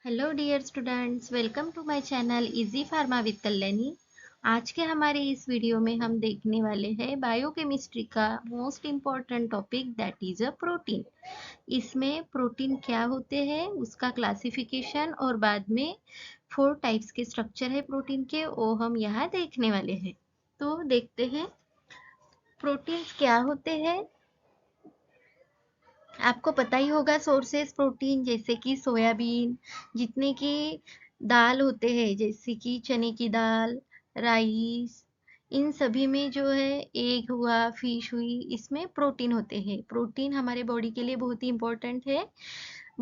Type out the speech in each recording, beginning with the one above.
Hello dear students, welcome to my channel easy pharma with Kalyani. आज के हमारे इस वीडियो में हम देखने वाले हैं बायोकेमिस्ट्री का most important topic that is a protein. इसमें प्रोटीन क्या होते हैं, उसका क्लासिफिकेशन और बाद में 4 टाइप्स के स्ट्रक्चर है प्रोटीन के, वो हम यहाँ देखने वाले हैं। तो देखते हैं प्रोटीन्स क्या होते हैं। आपको पता ही होगा सोर्सेस प्रोटीन जैसे कि सोयाबीन, जितने की दाल होते हैं जैसे कि चने की दाल, राइस, इन सभी में जो है एग हुआ, फिश हुई, इसमें प्रोटीन होते हैं। प्रोटीन हमारे बॉडी के लिए बहुत ही इंपॉर्टेंट है।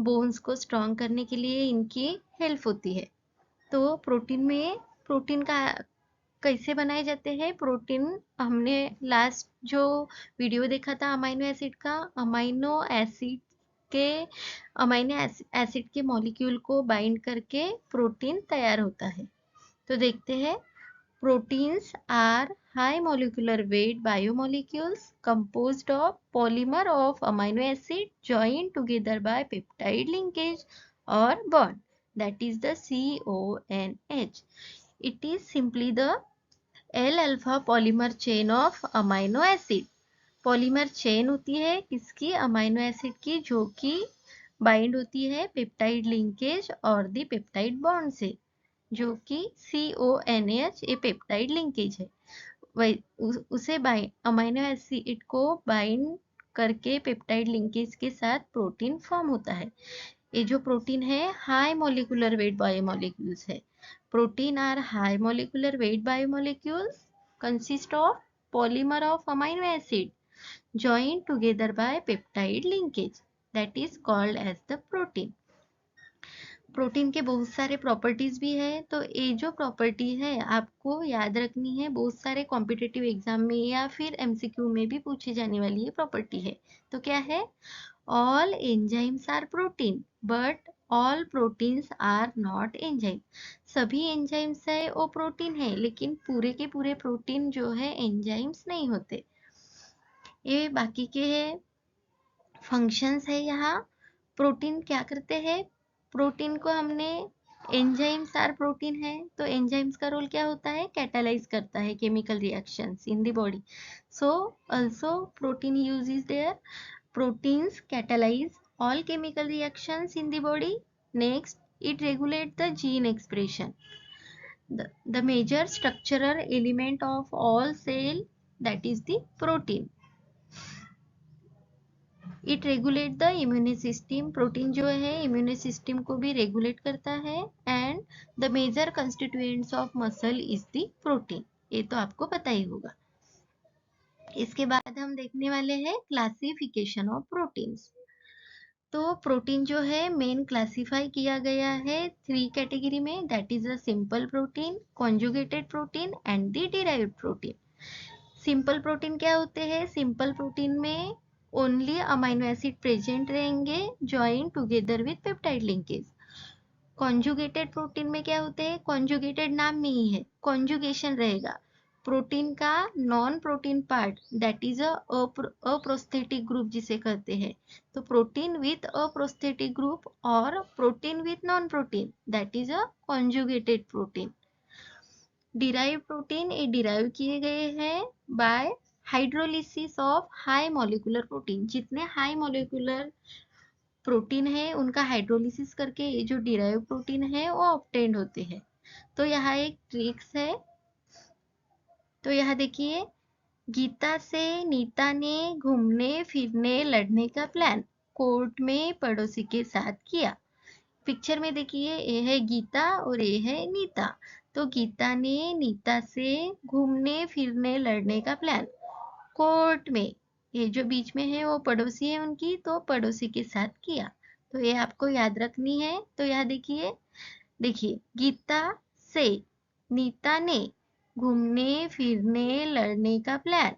बोन्स को स्ट्रॉन्ग करने के लिए इनकी हेल्प होती है। तो प्रोटीन का कैसे बनाए जाते हैं प्रोटीन, हमने लास्ट जो वीडियो देखा था अमाइनो एसिड का, के अमाइनो एसिड के मॉलिक्यूल को बाइंड करके प्रोटीन तैयार होता है। तो देखते हैं, proteins are high molecular weight biomolecules composed of polymer of amino acid joined together by peptide linkage or bond, that is the CONH. It is simply the L alpha polymer chain of amino acid. Polymer chain होती है किसकी, amino acid की, जो कि bind होती है peptide linkage और दी peptide bond से, जो कि CONH ये पेप्टाइड लिंकेज है। उसे अमाइनो एसिड को बाइंड करके पेप्टाइड लिंकेज के साथ प्रोटीन फॉर्म होता है। ये जो प्रोटीन है हाई मोलिकुलर वेट बायोमोलिक्यूल्स है। Protein are high molecular weight biomolecules consist of polymer of amino acid joined together by peptide linkage, that is called as the protein. Protein के बहुत सारे properties भी है। तो ये जो प्रॉपर्टी है आपको याद रखनी है, बहुत सारे कॉम्पिटिटिव एग्जाम में या फिर MCQ में भी पूछी जाने वाली ये प्रॉपर्टी है। तो क्या है, all enzymes are protein but all proteins are not enzyme. सभी एंजाइम्स है वो प्रोटीन है, लेकिन पूरे के पूरे प्रोटीन जो है एंजाइम्स नहीं होते। ये बाकी के फंक्शंस है। यहाँ प्रोटीन क्या करते हैं, प्रोटीन को हमने एंजाइम्स आर प्रोटीन है, तो एंजाइम्स का रोल क्या होता है, कैटालाइज करता है chemical reactions in the body. So also protein use is there, proteins catalyze all chemical reactions in the body. Next, it regulates the gene expression. The major structural element of all cell, that is the protein. It regulate the immune system. Protein जो है immune system को भी regulate करता है। And the major constituents of muscle is the protein. ये तो आपको पता ही होगा। इसके बाद हम देखने वाले हैं क्लासिफिकेशन ऑफ प्रोटीन्स। तो प्रोटीन जो है मेन क्लासिफाई किया गया है 3 कैटेगरी में, that is a simple protein, conjugated protein and the derived protein. Simple protein क्या होते हैं, सिंपल प्रोटीन में ओनली अमाइनो एसिड प्रेजेंट रहेंगे join together with peptide linkage. Conjugated protein में क्या होते हैं, कॉन्जुगेटेड नाम में ही है, कॉन्जुगेशन रहेगा। प्रोटीन का non protein part, that is a prosthetic group जिसे कहते हैं। तो प्रोटीन विथ अप्रोस्थेटिक ग्रुप और protein with non protein, that is a conjugated protein. Derive protein ये डिराइव किए गए हैं by hydrolysis of high molecular protein. जितने हाई मॉलिक्यूलर प्रोटीन है उनका हाइड्रोलिसिस करके ये जो डिराइव प्रोटीन है वो ऑब्टेन्ड होते हैं। तो यहाँ एक ट्रिक्स है। तो यहाँ देखिए, गीता से नीता ने घूमने फिरने लड़ने का प्लान कोर्ट में पड़ोसी के साथ किया। पिक्चर में देखिए, ये है गीता और ये है नीता। तो गीता ने नीता से घूमने फिरने लड़ने का प्लान कोर्ट में, ये जो बीच में है वो पड़ोसी है उनकी, तो पड़ोसी के साथ किया। तो ये आपको याद रखनी है। तो यहाँ देखिए, गीता से नीता ने घूमने फिरने लड़ने का प्लान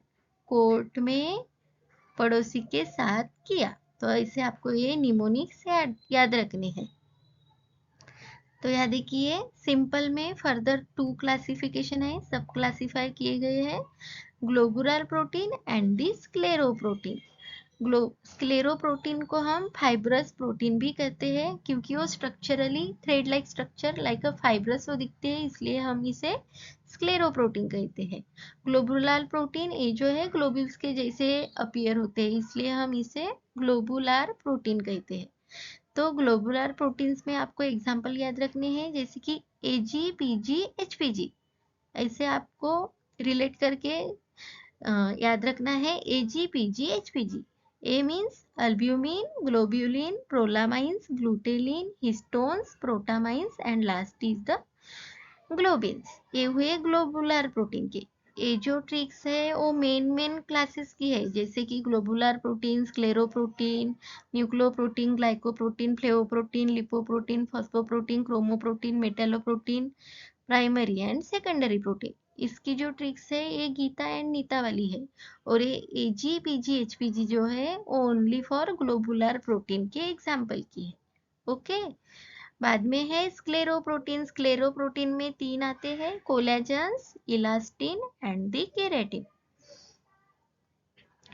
कोर्ट में पड़ोसी के साथ किया। तो ऐसे आपको ये निमोनिक्स याद रखने हैं। तो यहाँ देखिए, सिंपल में फर्दर 2 क्लासिफिकेशन है, सब क्लासिफाई किए गए हैं, ग्लोबुलर प्रोटीन एंड दी स्क्लेरोप्रोटीन। स्क्लेरोप्रोटीन को हम फाइब्रस प्रोटीन भी कहते हैं, क्योंकि वो structurally thread like structure like अ फाइब्रस वो दिखते हैं, इसलिए हम इसे स्क्लेरोप्रोटीन कहते हैं। ग्लोबुलार प्रोटीन ये जो है ग्लोब्यूल्स के जैसे अपीयर होते हैं, इसलिए हम इसे ग्लोबुलार प्रोटीन कहते हैं। तो ग्लोबुलर प्रोटीन्स में आपको एग्जांपल याद रखने हैं, जैसे कि एजी, पीजी, एचपीजी, ऐसे आपको रिलेट करके याद रखना है। A G, P G, H P G. A means albumin, globulin, prolamins, glutelin, histones, protamines and last is the globins. ये हुए ग्लोबुलर प्रोटीन के। ये जो ट्रिक्स है वो मेन क्लासेस की है, जैसे कि globular protein, scleroprotein, nucleoprotein, glycoprotein, flavoprotein, lipoprotein, phosphoprotein, chromoprotein, metalloprotein, primary and secondary protein. इसकी जो ट्रिक्स है ये गीता एंड नीता वाली है, और ये एजी, पीजी, एचपीजी जो है वो ओनली फॉर ग्लोबुलर प्रोटीन के एग्जाम्पल की है। ओके। बाद में है स्क्लेरोप्रोटीन। स्क्लेरोप्रोटीन में 3 आते हैं, कोलेजन्स, इलास्टिन एंड द केराटिन।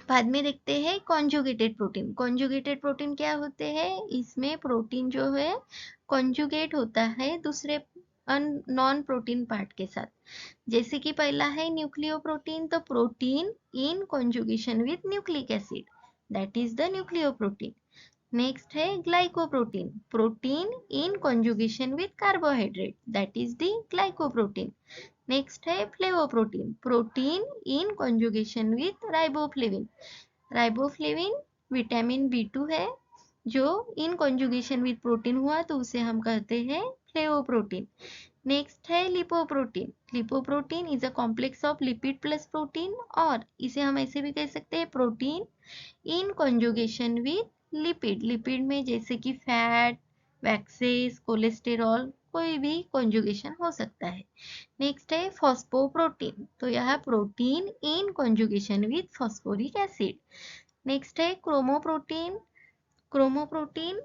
बाद में देखते हैं कॉन्जुगेटेड प्रोटीन। कॉन्जुगेटेड प्रोटीन क्या होते हैं? इसमें प्रोटीन जो है कॉन्जुगेट होता है दूसरे नॉन प्रोटीन पार्ट के साथ। जैसे कि पहला है न्यूक्लियोप्रोटीन, तो protein in conjugation with nucleic acid, that is the nucleoprotein. Next है glycoprotein, protein in conjugation with carbohydrate, that is the glycoprotein. Next है flavoprotein, protein in conjugation with riboflavin. Riboflavin vitamin B2 है, जो इन conjugation with protein हुआ तो उसे हम कहते हैं फ्लेवोप्रोटीन। नेक्स्ट है lipoprotein. Lipoprotein is a complex of lipid plus protein, और इसे हम ऐसे भी कह सकते हैं protein in conjugation with lipid. Lipid में जैसे कि फैट, वैक्सेस, कोलेस्टेरॉल, कोई भी कॉन्जुगेशन हो सकता है। नेक्स्ट है फॉस्फोप्रोटीन, तो यह protein in conjugation with phosphoric acid. Next है क्रोमोप्रोटीन। क्रोमोप्रोटीन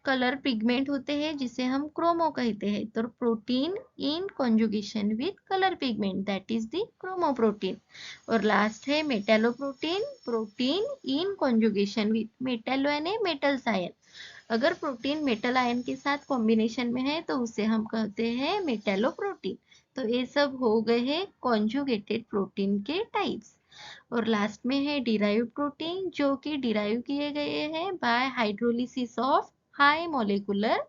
कलर पिगमेंट होते हैं जिसे हम क्रोमो कहते हैं, तो protein in conjugation with colour pigment, that is the chromoprotein. और लास्ट है metalloprotein, protein in conjugation with metal यानी मेटल्स आयन। अगर प्रोटीन मेटल आयन के साथ कॉम्बिनेशन में है तो उसे हम कहते हैं मेटालोप्रोटीन। तो ये सब हो गए हैं कॉन्जुगेटेड प्रोटीन के टाइप्स। और लास्ट में है डिराइव्ड प्रोटीन, जो कि डिराइव किए गए हैं by hydrolysis of high molecular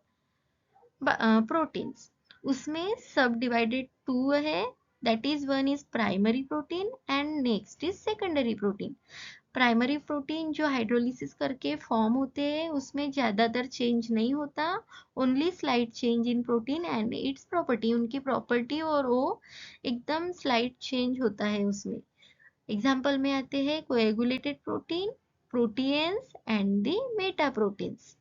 proteins. उसमें सब डिवाइडेड 2 है, that is one is primary protein and next is secondary protein. Primary protein जो हाइड्रोलिसिस करके फॉर्म होते हैं उसमें ज्यादातर चेंज नहीं होता, only slight change in protein and it's property, उनकी प्रॉपर्टी और वो एकदम स्लाइट चेंज होता है उसमें। एग्जाम्पल में आते हैं coagulated protein, proteins and the Meta proteins.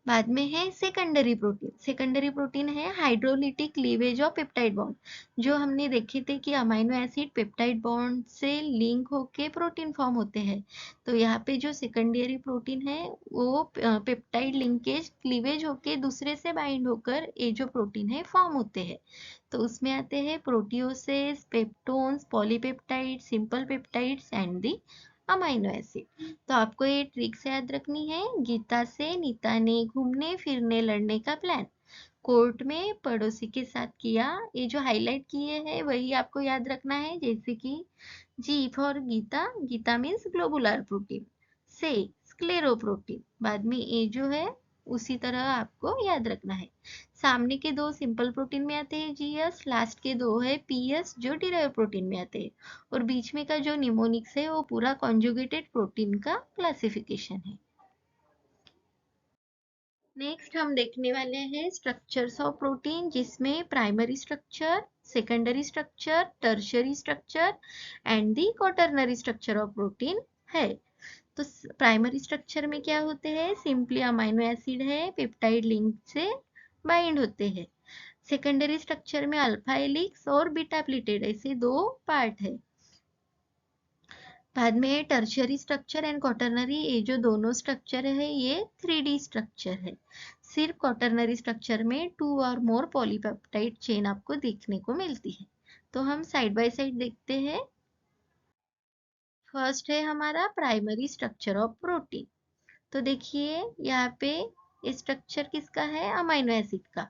बाद में है सेकेंडरी प्रोटीन। सेकेंडरी प्रोटीन है hydrolytic cleavage of peptide bond, जो हमने देखे थे कि अमाइनो एसिड पेप्टाइड बॉन्ड से लिंक होके प्रोटीन फॉर्म होते हैं। तो यहाँ पे जो सेकेंडरी प्रोटीन है वो पेप्टाइड लिंकेज क्लीवेज होके दूसरे से बाइंड होकर ये जो प्रोटीन है फॉर्म होते हैं। तो उसमें आते हैं proteoses, peptones, polypeptide, simple peptides and the amino acid. तो आपको ये ट्रिक्स याद रखनी है। गीता से नीता ने घूमने फिरने लड़ने का प्लान कोर्ट में पड़ोसी के साथ किया। ये जो हाईलाइट किए हैं वही आपको याद रखना है, जैसे कि G for Gita, Gita means globular protein, से स्क्लेरोप्रोटीन। बाद में ये जो है उसी तरह आपको याद रखना है। सामने के 2 सिंपल प्रोटीन में आते हैं जीएस, लास्ट के 2 है पीएस जो डिराइव प्रोटीन में आते हैं, और बीच में का जो निमोनिक्स है वो पूरा कॉन्जुगेटेड प्रोटीन का क्लासिफिकेशन है। नेक्स्ट हम देखने वाले हैं स्ट्रक्चर्स ऑफ प्रोटीन, जिसमें primary structure, secondary structure, tertiary structure and the quaternary structure of protein है। तो प्राइमरी स्ट्रक्चर में क्या होते हैं? सिंपली अमाइनो एसिड है, पेप्टाइड लिंक से बाइंड होते हैं। सेकेंडरी स्ट्रक्चर में अल्फा हेलिक्स और बीटा प्लीटेड ऐसे 2 पार्ट है। बाद में टर्शियरी स्ट्रक्चर एंड क्वाटरनरी, ये जो दोनों स्ट्रक्चर है ये 3D स्ट्रक्चर है। सिर्फ क्वाटरनरी स्ट्रक्चर में 2 और मोर पॉलीपेप्टाइड चेन आपको देखने को मिलती है। तो हम साइड बाय साइड देखते हैं। फर्स्ट है हमारा प्राइमरी स्ट्रक्चर ऑफ प्रोटीन। तो देखिए यहाँ पे स्ट्रक्चर किसका है, अमाइनो एसिड का।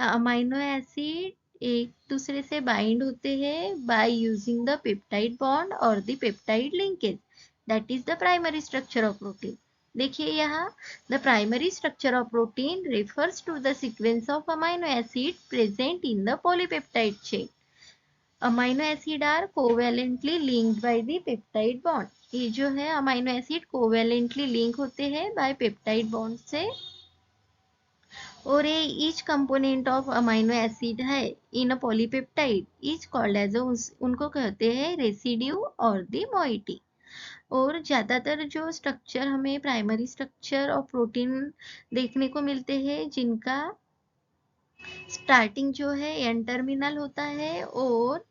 अमाइनो एसिड एक दूसरे से बाइंड होते हैं by using the peptide bond और the peptide linkage, that is the primary structure of protein. देखिए यहाँ the primary structure of protein refers to the sequence of amino acid present in the polypeptide chain. Amino acid are covalently linked by the peptide bond. ये जो है amino acid covalently link होते हैं bye peptide bond से, और ये each component of amino acid है in a polypeptide is called as, उनको कहते हैं रेसिड्यू और द मोइटी। और ज़्यादातर जो स्ट्रक्चर हमें प्राइमरी स्ट्रक्चर और प्रोटीन देखने को मिलते हैं जिनका स्टार्टिंग जो है एन टर्मिनल होता है और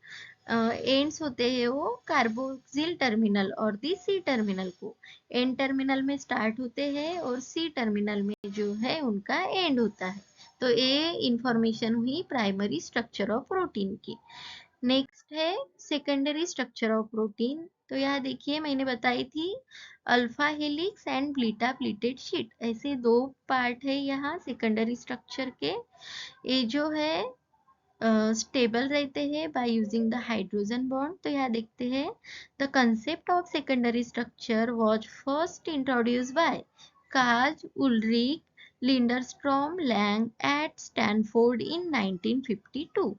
एंड्स होते हैं वो कार्बोक्सिल टर्मिनल और दी सी टर्मिनल को। एन टर्मिनल में स्टार्ट होते हैं और सी टर्मिनल में जो है उनका एंड होता है। तो ये इंफॉर्मेशन हुई प्राइमरी स्ट्रक्चर ऑफ प्रोटीन की। नेक्स्ट है सेकेंडरी स्ट्रक्चर ऑफ प्रोटीन। तो यहाँ देखिए मैंने बताई थी alpha helix and beta pleated sheet, ऐसे दो पार्ट है यहाँ सेकेंडरी स्ट्रक्चर के। ये जो है स्टेबल रहते हैं by using the hydrogen bond. तो यहाँ देखते हैं the concept of secondary structure was first introduced by Carl Ulrich Linderstrom Lang at Stanford in 1952।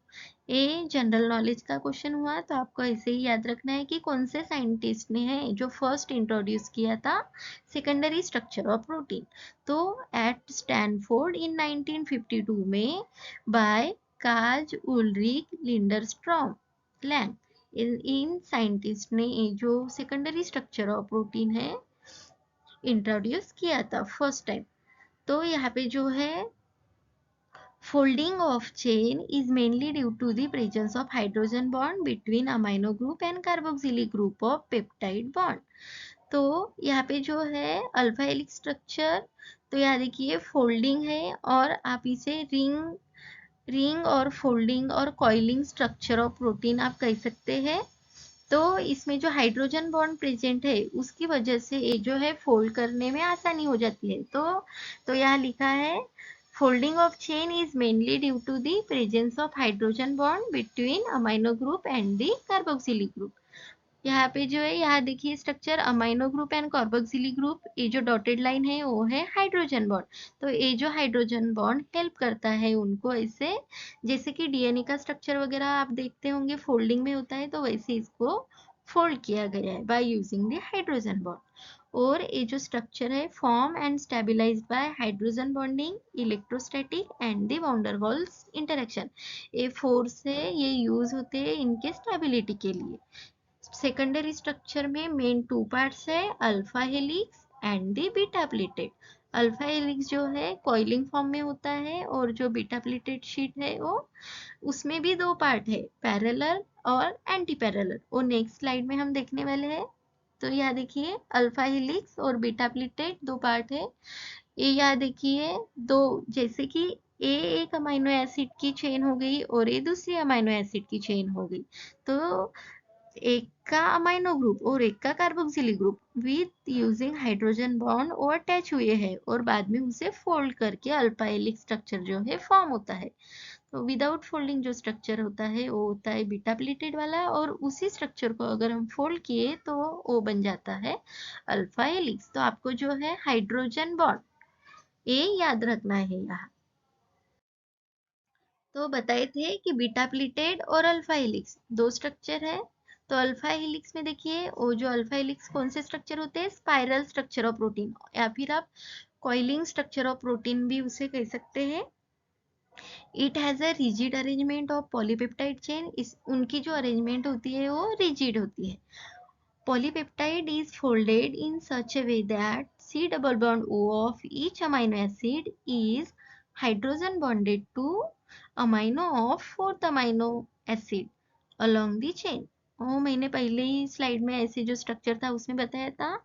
ये जनरल नॉलेज का क्वेश्चन हुआ तो आपको ऐसे ही याद रखना है कि कौन से साइंटिस्ट ने है जो फर्स्ट इंट्रोड्यूस किया था सेकेंडरी स्ट्रक्चर ऑफ प्रोटीन। तो एट स्टैनफोर्ड इन 1952 में bye Carl Ulrich Linderstrom Lang, इन साइंटिस्ट ने जो सेकेंडरी स्ट्रक्चर ऑफ प्रोटीन है इंट्रोड्यूस किया था फर्स्ट टाइम। तो यहाँ पे जो है folding of chain is mainly due to the presence of hydrogen bond between amino group and carboxylic group of peptide bond। तो यहाँ पे जो है अल्फा हेलिक्स स्ट्रक्चर, तो यहाँ देखिए फोल्डिंग है और आप इसे रिंग और फोल्डिंग और कॉइलिंग स्ट्रक्चर ऑफ प्रोटीन आप कह सकते हैं। तो इसमें जो हाइड्रोजन बॉन्ड प्रेजेंट है उसकी वजह से ये जो है फोल्ड करने में आसानी हो जाती है। तो यहाँ लिखा है folding of chain is mainly due to the presence of hydrogen bond between amino group and the carboxylic group। यहाँ पे जो है यहाँ देखिए structure amino group and carboxylic group, ये जो डॉटेड लाइन है वो है हाइड्रोजन बॉन्ड। तो ये जो हाइड्रोजन बॉन्ड हेल्प करता है उनको ऐसे, जैसे कि डीएनए का स्ट्रक्चर वगैरह आप देखते होंगे फोल्डिंग में होता है, तो वैसे इसको फोल्ड किया गया है by using the hydrogen bond. और ये जो स्ट्रक्चर है form and stabilised by hydrogen bonding, electrostatic and the van der Waals interaction. ये फोर्स है ये यूज होते हैं इनके स्टेबिलिटी के लिए। सेकेंडरी स्ट्रक्चर में मेन टू पार्ट्स है alpha helix and the beta pleated. Alpha helix जो है कॉइलिंग फॉर्म में होता है और जो बीटा प्लेटेड शीट है वो उसमें भी दो पार्ट है पैरेलल और एंटी पैरेलल, वो नेक्स्ट स्लाइड में हम देखने वाले हैं। तो यहाँ देखिए अल्फा हेलिक्स और बीटा प्लेटेड दो पार्ट है। ये यहाँ देखिए दो, जैसे कि ए एक अमाइनो एसिड की चेन हो गई और ये दूसरी अमाइनो एसिड की चेन हो गई। तो एक का अमाइनो ग्रुप और एक का carboxylic group with using hydrogen bond और अटैच हुए हैं और बाद में उसे फोल्ड करके अल्फा हेलिक्स स्ट्रक्चर जो है फॉर्म होता है। तो विदाउट फोल्डिंग जो स्ट्रक्चर होता है वो होता है बीटा प्लेटेड वाला, और उसी स्ट्रक्चर को अगर हम फोल्ड किए तो वो बन जाता है अल्फा हेलिक्स। तो आपको जो है हाइड्रोजन बॉन्ड ये याद रखना है यहाँ। तो बताए थे कि बीटा प्लेटेड और अल्फा हेलिक्स दो स्ट्रक्चर है। तो अल्फा हेलिक्स में देखिए वो जो अल्फा हेलिक्स कौन से स्ट्रक्चर होते हैं, स्पाइरल स्ट्रक्चर ऑफ प्रोटीन, या फिर आप कॉइलिंग स्ट्रक्चर ऑफ प्रोटीन भी उसे कह सकते हैं। It has a rigid arrangement of polypeptide chain, इस उनकी जो अरेंजमेंट होती है वो रिजिड होती है। Polypeptide is folded in such a way that C double bond O of each amino acid is hydrogen bonded to amino of fourth amino acid along the chain। वो मैंने पहले ही स्लाइड में ऐसे जो स्ट्रक्चर था उसमें बताया था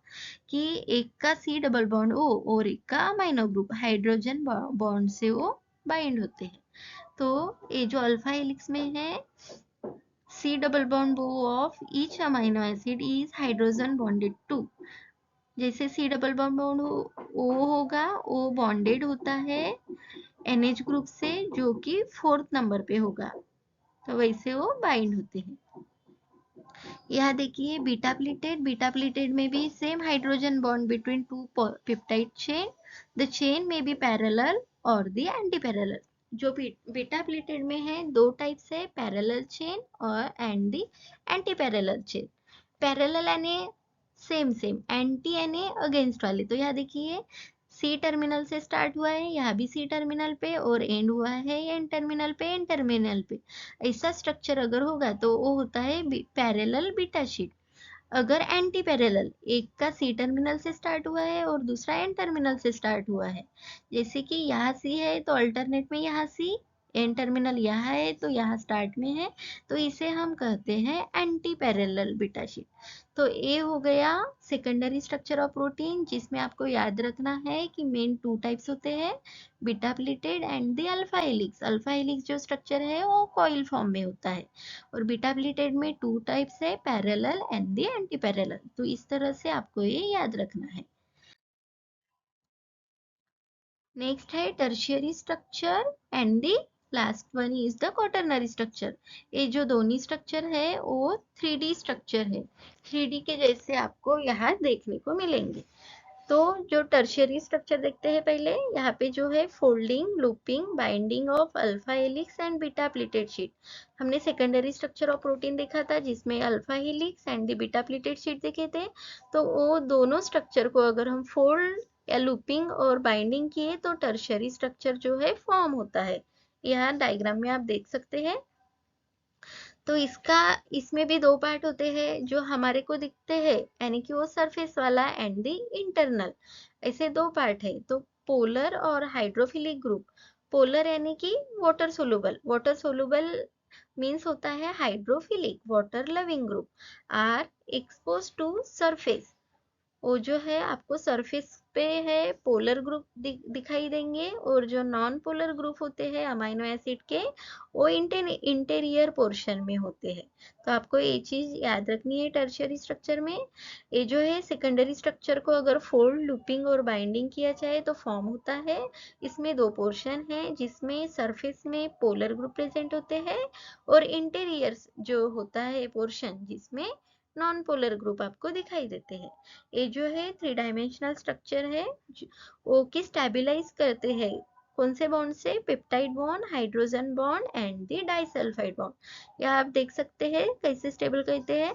कि एक का C डबल बॉन्ड O और एक का अमाइनो ग्रुप हाइड्रोजन बॉन्ड से वो बाइंड होते हैं। तो ये जो अल्फा हेलिक्स में है C double bond O of each amino acid is hydrogen bonded to। जैसे C double bond O होगा, O bonded होता है NH ग्रुप से जो कि 4th नंबर पे होगा, तो वैसे वो बाइंड होते हैं। यहाँ देखिए बीटा प्लेटेड में भी same hydrogen bond between two peptide chain, the chain में बी पैरेलल और द एंटी पैरेलल। जो बीटा प्लेटेड में है दो टाइप्स है, पैरेलल चेन और and the anti parallel chain. Parallel यानी सेम, एंटी यानी अगेंस्ट वाले। तो यहाँ देखिए सी टर्मिनल से स्टार्ट हुआ है, यहाँ भी सी टर्मिनल पे, और एंड हुआ है एन टर्मिनल पे। ऐसा स्ट्रक्चर अगर होगा तो वो होता है पैरेलल बीटा शीट। अगर एंटी पैरेलल, एक का सी टर्मिनल से स्टार्ट हुआ है और दूसरा एन टर्मिनल से स्टार्ट हुआ है, जैसे कि यहाँ सी है तो अल्टरनेट में यहाँ सी, एन टर्मिनल यहाँ है तो यहाँ स्टार्ट में है, तो इसे हम कहते हैं एंटी पैरेलल बीटा शीट। तो ये हो गया सेकेंडरी स्ट्रक्चर ऑफ प्रोटीन, जिसमें आपको याद रखना है कि मेन टू टाइप्स होते हैं, beta pleated and the alpha helix. Alpha helix जो स्ट्रक्चर है वो कॉइल फॉर्म में होता है, और बीटा प्लेटेड में टू टाइप्स है, parallel and the anti parallel. तो इस तरह से आपको ये याद रखना है। नेक्स्ट है tertiary structure and the last one is the quaternary structure. ये जो दोनों स्ट्रक्चर है वो 3D स्ट्रक्चर है, 3D के जैसे आपको यहाँ देखने को मिलेंगे। तो जो टर्शियरी स्ट्रक्चर देखते हैं पहले, यहाँ पे जो है folding, looping, binding of alpha helix and beta pleated sheet. हमने सेकेंडरी स्ट्रक्चर ऑफ प्रोटीन देखा था जिसमें alpha helix and the beta pleated sheet देखे थे। तो वो दोनों स्ट्रक्चर को अगर हम फोल्ड या लूपिंग और बाइंडिंग किए तो टर्शियरी स्ट्रक्चर जो है फॉर्म होता है। यहाँ डायग्राम में आप देख सकते हैं। तो इसमें भी दो पार्ट होते हैं जो हमारे को दिखते हैं, यानी कि वो सरफेस वाला एंड द इंटरनल, ऐसे दो पार्ट है। तो पोलर और हाइड्रोफिलिक ग्रुप। पोलर यानी कि वाटर सोलुबल मीन्स होता है hydrophilic, water loving group are expose to surface. वो जो है आपको सरफेस पे है पोलर ग्रुप दिखाई देंगे, और जो नॉन पोलर ग्रुप होते हैं अमाइनो एसिड के, वो इंटीरियर पोर्शन में होते हैं। तो आपको ये चीज याद रखनी है टर्शियरी स्ट्रक्चर में। ये जो है सेकेंडरी स्ट्रक्चर को अगर फोल्ड, लूपिंग और बाइंडिंग किया जाए तो फॉर्म होता है। इसमें दो पोर्शन है जिसमें सरफेस में पोलर ग्रुप प्रेजेंट होते हैं, और इंटीरियर जो होता है पोर्शन जिसमें नॉन पोलर ग्रुप आपको दिखाई देते हैं। ये जो है 3 डायमेंशनल स्ट्रक्चर है, वो की स्टेबलाइज करते हैं कौन से बॉन्ड से, peptide bond, hydrogen bond and the disulphide bond. यह आप देख सकते हैं कैसे स्टेबल करते हैं।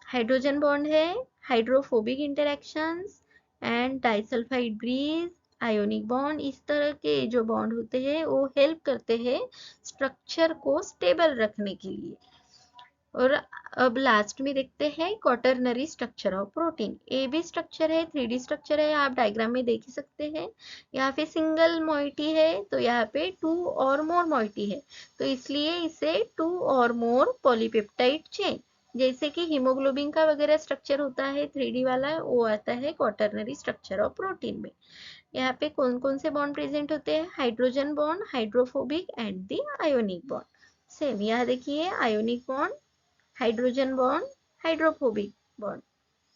हाइड्रोजन बॉन्ड है hydrophobic interactions, and disulphide bridge ionic bond. इस तरह के जो बॉन्ड होते हैं वो हेल्प करते हैं स्ट्रक्चर को स्टेबल रखने के लिए। और अब लास्ट में देखते हैं क्वाटरनरी स्ट्रक्चर ऑफ प्रोटीन। ए भी स्ट्रक्चर है, 3D स्ट्रक्चर है, आप डायग्राम में देख ही सकते हैं। यहाँ पे सिंगल मोइटी है तो यहाँ पे 2 और मोर मोइटी है, तो इसलिए इसे 2 और मोर पॉलीपेप्टाइड चेन, जैसे कि हीमोग्लोबिन का वगैरह स्ट्रक्चर होता है 3D वाला, वो आता है क्वाटरनरी स्ट्रक्चर ऑफ प्रोटीन में। यहाँ पे कौन कौन से बॉन्ड प्रेजेंट होते हैं, hydrogen bond, hydrophobic and the ionic bond. Same यहाँ देखिए ionic bond, hydrogen bond, hydrophobic bond.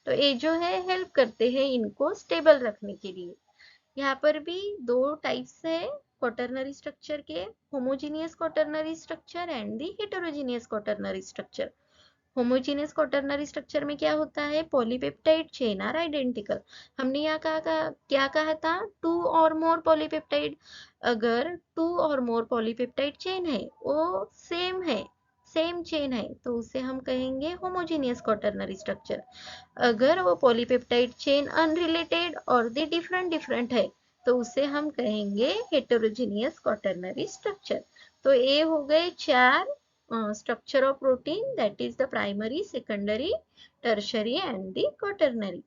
तो ये जो है हेल्प करते हैं इनको स्टेबल रखने के लिए। यहाँ पर भी दो टाइप्स है क्वाटरनरी स्ट्रक्चर के, homogeneous quaternary structure and the heterogeneous quaternary structure. Homogeneous quaternary structure में क्या होता है, पॉलीपेप्टाइड चेन आर आइडेंटिकल। हमने यहाँ क्या कहा था, 2 और मोर पॉलीपेप्टाइड। अगर 2 और मोर पॉलीपेप्टाइड चेन है, वो सेम चेन है, तो उसे हम कहेंगे होमोजीनियस क्वाटरनरी स्ट्रक्चर। अगर वो पॉलीपेप्टाइड चेन अनरिलेटेड और दी डिफरेंट है, तो उसे हम कहेंगे हेटेरोजीनियस क्वाटरनरी स्ट्रक्चर। तो ये हो गए 4 structure of protein, that is the primary, secondary, tertiary and the quaternary।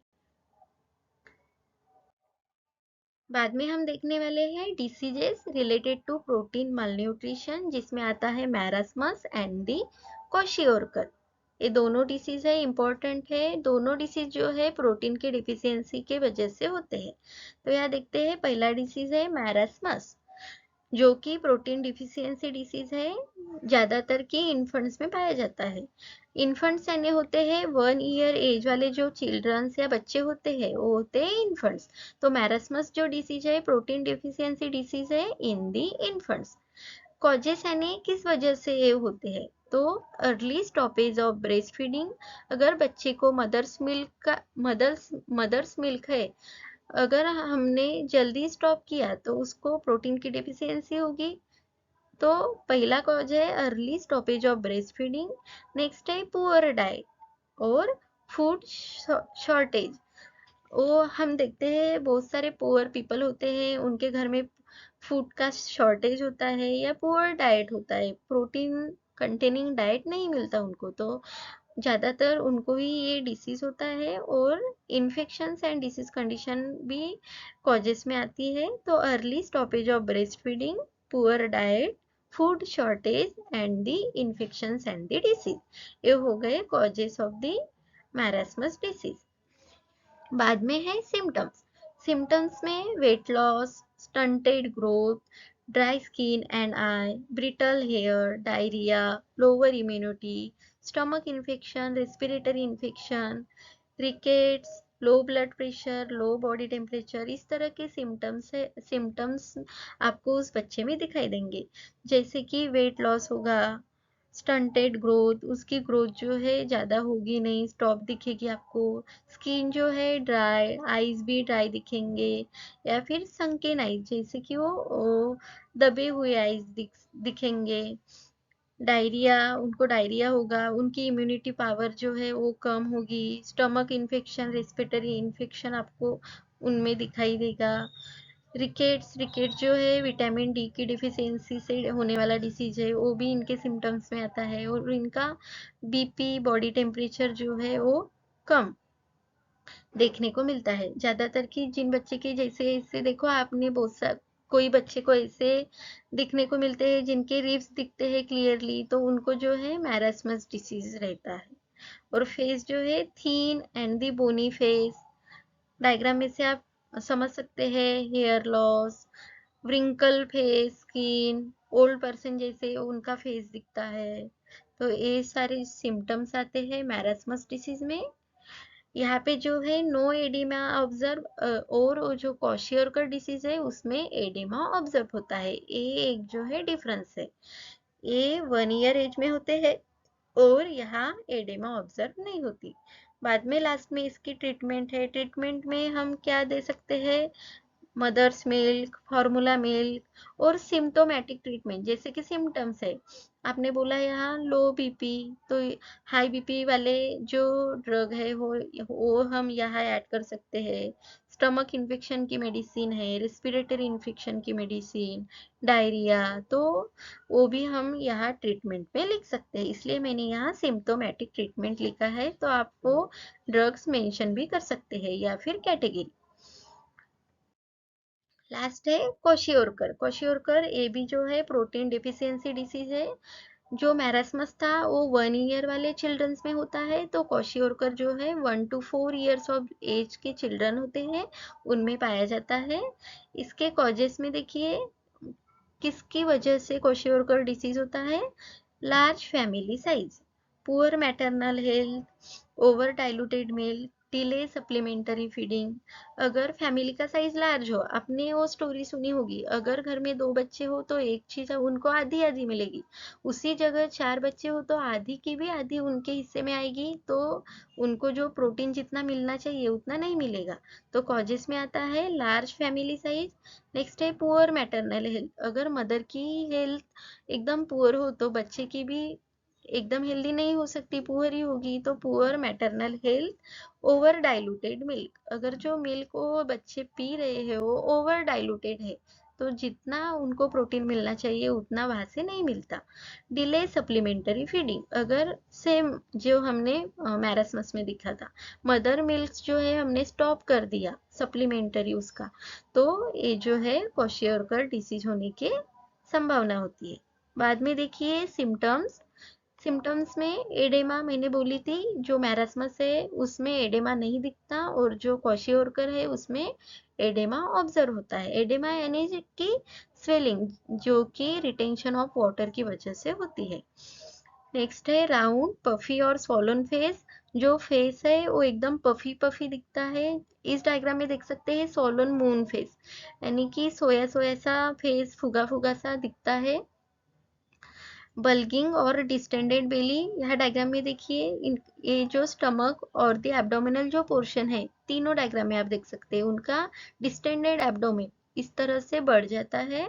बाद में हम देखने वाले हैं diseases related to protein malnutrition, जिसमें आता है मैरास्मस एंड दी क्वाशियोरकर। ये दोनों डिसीज है, इंपॉर्टेंट है। दोनों डिसीज जो है प्रोटीन की डिफिशियंसी के वजह से होते हैं। तो यहाँ देखते हैं पहला डिसीज है मैरास्मस। जो कि प्रोटीन डिफिशियंसी डिसीज है, ज़्यादातर कि इन्फेंट्स में पाया जाता है। इन्फेंट्स यानी होते हैं 1 ईयर एज वाले जो चिल्ड्रंस या बच्चे होते हैं वो होते हैं इन्फेंट्स। तो मैरस्मस जो डिसीज है प्रोटीन डिफिशियंसी डिसीज है इन दी इन्फेंट्स। कॉजेस यानी किस वजह से ये होते हैं, तो early stoppage of breast feeding, अगर बच्चे को मदर्स मिल्क है, अगर हमने जल्दी स्टॉप किया तो उसको प्रोटीन की डिफिशियंसी होगी। तो पहला कॉज है early stoppage of breast feeding. Next है पुअर डाइट और फूड शॉर्टेज। वो हम देखते हैं बहुत सारे पुअर पीपल होते हैं, उनके घर में फूड का शॉर्टेज होता है या पुअर डाइट होता है, प्रोटीन कंटेनिंग डाइट नहीं मिलता उनको, तो ज़्यादातर उनको ही ये डिसीज होता है। और इन्फेक्शंस एंड डिसीज कंडीशन भी कॉजेस में आती है। तो early stoppage of breast feeding, poor diet, food shortage and the infections and the disease, ये हो गए causes of the marasmus disease. बाद में है सिम्टम्स। सिम्टम्स में weight loss, stunted growth, dry skin and eye, brittle hair, diarrhoea, lower immunity, stomach infection, respiratory infection, rickets, low blood pressure, low body temperature, इस तरह के symptoms आपको उस बच्चे में दिखाई देंगे। जैसे कि वेट लॉस होगा, स्टंटेड ग्रोथ, उसकी ग्रोथ जो है ज़्यादा होगी नहीं, स्टॉप दिखेगी आपको। स्किन जो है ड्राई, आईज भी ड्राई दिखेंगे, या फिर संकेन आईज, जैसे कि वो दबे हुए आईज दिखेंगे। डायरिया, उनको डायरिया होगा, उनकी इम्यूनिटी पावर जो है वो कम होगी। स्टमक इन्फेक्शन, रेस्पिरेटरी इन्फेक्शन आपको उनमें दिखाई देगा। रिकेट्स जो है विटामिन डी की डिफिशियंसी से होने वाला डिसीज है, वो भी इनके सिम्टम्स में आता है। और इनका बीपी, बॉडी टेम्परेचर जो है वो कम देखने को मिलता है। ज्यादातर की जिन बच्चे की जैसे ऐसे देखो आपने बहुत सा कोई बच्चे को ऐसे दिखने को मिलते हैं जिनके रिब्स दिखते हैं क्लियरली, तो उनको जो है मैरस्मस डिसीज रहता है। और फेस जो है thin and the bony face, diagram में से आप समझ सकते हैं। Hair loss, wrinkle face, skin, old person जैसे उनका फेस दिखता है। तो ये सारे सिम्टम्स आते हैं मैरस्मस डिसीज में। यहाँ पे जो है नो एडिमा ऑब्जर्व, और जो क्वाशियोरकर डिसीज है उसमें एडिमा ऑब्जर्व होता है। ये एक जो है डिफरेंस है, ये 1 ईयर एज में होते हैं और यहाँ एडिमा ऑब्जर्व नहीं होती। बाद में लास्ट में इसकी ट्रीटमेंट है। ट्रीटमेंट में हम क्या दे सकते हैं, मदर्स मिल्क, फॉर्मूला मिल्क, और सिम्टोमेटिक ट्रीटमेंट जैसे कि सिम्टम्स है। आपने बोला यहाँ लो बीपी, तो हाई बीपी वाले जो ड्रग है वो हम यहाँ ऐड कर सकते हैं। स्टमक इन्फेक्शन की मेडिसिन है, रेस्पिरेटरी इन्फेक्शन की मेडिसिन, डायरिया, तो वो भी हम यहाँ ट्रीटमेंट में लिख सकते हैं। इसलिए मैंने यहाँ सिम्टोमेटिक ट्रीटमेंट लिखा है, तो आपको ड्रग्स मेंशन भी कर सकते हैं या फिर कैटेगरी। लास्ट है क्वाशियोरकर। क्वाशियोरकर ये भी जो है प्रोटीन डिफिशियंसी डिसीज है। जो मैरस्मस था वो 1 ईयर वाले चिल्ड्रंस में होता है, तो क्वाशियोरकर जो है 1 to 4 ईयर्स ऑफ एज के चिल्ड्रन होते हैं उनमें पाया जाता है। इसके कॉजेस में देखिए किसकी वजह से क्वाशियोरकर डिसीज होता है। Large family size, poor maternal health, over diluted milk, delay supplementary feeding. अगर फैमिली का साइज लार्ज हो, आपने वो स्टोरी सुनी होगी, अगर घर में 2 बच्चे हो तो एक चीज उनको आधी आधी मिलेगी, उसी जगह 4 बच्चे हो तो आधी की भी आधी उनके हिस्से में आएगी, तो उनको जो प्रोटीन जितना मिलना चाहिए उतना नहीं मिलेगा। तो कॉजेस में आता है लार्ज फैमिली साइज। नेक्स्ट है पुअर मैटरनल हेल्थ, अगर मदर की हेल्थ एकदम पुअर हो तो बच्चे की भी एकदम हेल्दी नहीं हो सकती, पुअर ही होगी, तो poor maternal health. Over diluted milk, अगर जो मिल्क वो बच्चे पी रहे हैं वो ओवर डाइल्यूटेड है, तो जितना उनको प्रोटीन मिलना चाहिए उतना वहां से नहीं मिलता। डिले सप्लीमेंटरी फीडिंग, अगर सेम जो हमने मैरस्मस में दिखा था, मदर मिल्क जो है हमने स्टॉप कर दिया सप्लीमेंटरी उसका, तो ये जो है क्वाशियोरकर डिसीज होने की संभावना होती है। बाद में देखिए सिम्टम्स। सिम्टम्स में एडेमा मैंने बोली थी, जो मैरस्मस है उसमें एडेमा नहीं दिखता, और जो क्वाशियोरकर है उसमें एडेमा ऑब्जर्व होता है। एडेमा यानी कि स्वेलिंग, जो कि रिटेंशन ऑफ वाटर की वजह से होती है। नेक्स्ट है राउंड, पफी और स्वॉलन फेस। जो फेस है वो एकदम पफी पफी दिखता है। इस डायग्राम में देख सकते हैं स्वॉलन मून फेस, यानी कि सोया सोया सा फेस, फुगा फुगा सा दिखता है। बल्गिंग और डिस्टेंडेड बेली, यह डायग्राम में देखिए, ये जो स्टमक और द एब्डोमिनल जो पोर्शन है, तीनों डायग्राम में आप देख सकते हैं, उनका डिस्टेंडेड एब्डोमिन इस तरह से बढ़ जाता है।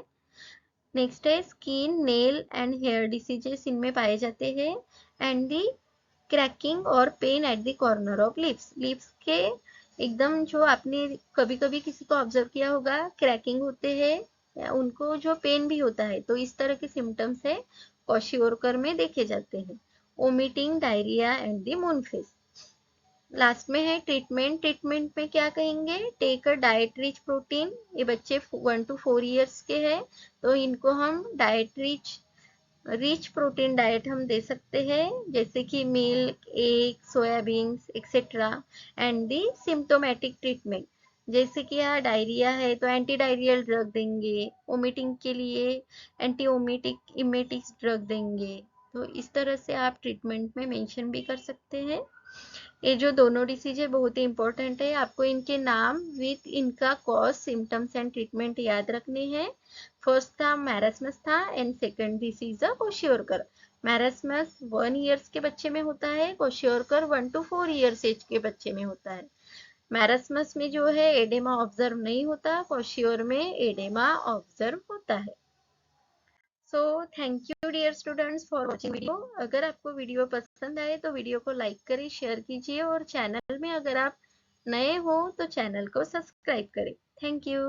नेक्स्ट है skin, nail and hair diseases इनमें पाए जाते हैं। एंड दी क्रैकिंग और pain at the corner of lips, lips के एकदम, जो आपने कभी कभी किसी को ऑब्जर्व किया होगा, क्रैकिंग होते हैं या उनको जो पेन भी होता है, तो इस तरह के सिम्टम्स है क्वाशियोरकर में देखे जाते हैं। Vomiting, diarrhoea and the moon face. Last में है ट्रीटमेंट। ट्रीटमेंट में क्या कहेंगे, take a diet rich protein. ये बच्चे 1 to 4 ईयर्स के हैं, तो इनको हम डाइट रिच प्रोटीन डाइट हम दे सकते हैं, जैसे कि milk, egg, soya beans etcetera. And the symptomatic treatment, जैसे कि यहाँ डायरिया है तो एंटी डायरियल ड्रग देंगे, वोमिटिंग के लिए एंटी वोमिटिक इमेटिक्स ड्रग देंगे। तो इस तरह से आप ट्रीटमेंट में मेंशन भी कर सकते हैं। ये जो दोनों डिसीज है बहुत ही इंपॉर्टेंट है, आपको इनके नाम विथ इनका कॉज, सिम्टम्स एंड ट्रीटमेंट याद रखने हैं। फर्स्ट था मैरास्मस था, and second disease kwashiorkor. Marasmus 1 years के बच्चे में होता है, क्वाशियोरकर 1 to 4 ईयर्स एज के बच्चे में होता है। मैरास्मस में जो है एडेमा ऑब्जर्व नहीं होता, क्वाशियोर में एडेमा ऑब्जर्व होता है। So thank you dear students for watching video. अगर आपको वीडियो पसंद आए तो वीडियो को लाइक करें, शेयर कीजिए, और चैनल में अगर आप नए हो तो चैनल को सब्सक्राइब करें। Thank you.